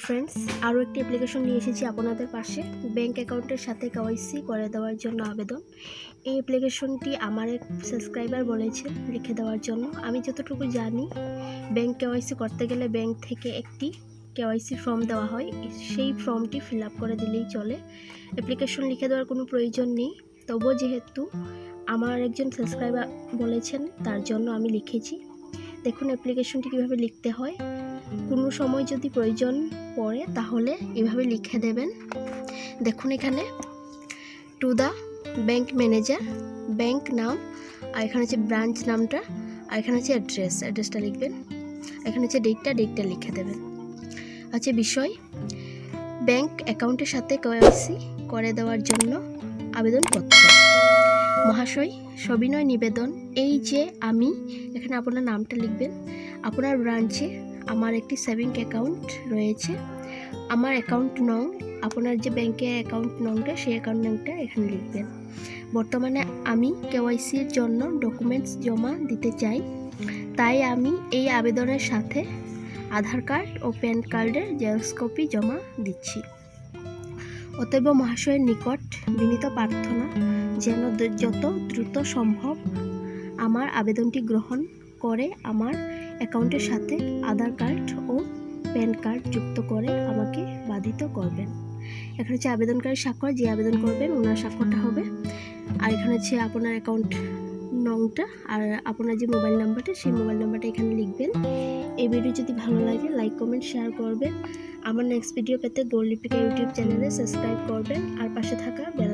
Friends, আরও একটি application নিয়ে এসেছি আপনাদের পাশে। ব্যাঙ্ক অ্যাকাউন্টের সাথে কেওয়াইসি করে দেওয়ার জন্য আবেদন। এই অ্যাপ্লিকেশনটি আমার এক সাবস্ক্রাইবার বলেছে লিখে দেওয়ার জন্য। আমি যতটুকু জানি, ব্যাঙ্ক কেওয়াইসি করতে গেলে ব্যাঙ্ক থেকে একটি কেওয়াইসি ফর্ম দেওয়া হয়, সেই ফর্মটি ফিল আপ করে দিলেই চলে। অ্যাপ্লিকেশন লিখে দেওয়ার কোনো প্রয়োজন নেই। তবুও যেহেতু আমার একজন সাবস্ক্রাইবার বলেছেন, তার জন্য আমি লিখেছি। দেখুন অ্যাপ্লিকেশনটি কীভাবে লিখতে হয়। কোনো সময় যদি প্রয়োজন পড়ে তাহলে এভাবে লিখে দেবেন। দেখুন এখানে to the bank manager, bank নাম, আর এখানে হচ্ছে ব্রাঞ্চ নামটা, আর এখানে হচ্ছে অ্যাড্রেসটা লিখবেন। এখানে হচ্ছে ডেটটা লিখে দেবেন। আচ্ছা, বিষয় ব্যাঙ্ক অ্যাকাউন্টের সাথে কেওয়াইসি করে দেওয়ার জন্য আবেদনপত্র। মহাশয়, সবিনয় নিবেদন, এই যে আমি, এখানে আপনার নামটা লিখবেন। আপনার ব্রাঞ্চে আমার একটি সেভিং অ্যাকাউন্ট রয়েছে। আমার অ্যাকাউন্ট নং, আপনার যে ব্যাংকের অ্যাকাউন্ট নংটা, সেই অ্যাকাউন্ট নংটা এখানে লিখবেন। বর্তমানে আমি কেওয়াইসির জন্য ডকুমেন্টস জমা দিতে চাই, তাই আমি এই আবেদনের সাথে আধার কার্ড ও প্যান কার্ডের জেরক্স কপি জমা দিচ্ছি। অতএব মহাশয়ের নিকট বিনীত প্রার্থনা যেন যত দ্রুত সম্ভব আমার আবেদনটি গ্রহণ করে আমার অ্যাকাউন্টের সাথে আধার কার্ড ও প্যান কার্ড যুক্ত করে আমাকে বাধিত করবেন। এখানে হচ্ছে আবেদনকারী স্বাক্ষর, যে আবেদন করবেন ওনার স্বাক্ষরটা হবে। আর এখানে হচ্ছে আপনার অ্যাকাউন্ট নংটা আর আপনার যে মোবাইল নাম্বারটা, সেই মোবাইল নাম্বারটা এখানে লিখবেন। এই ভিডিও যদি ভালো লাগে লাইক, কমেন্ট, শেয়ার করবেন। আমার নেক্সট ভিডিও পেতে গোল্ড লিপিকা ইউটিউব চ্যানেলে সাবস্ক্রাইব করবেন আর পাশে থাকা বেল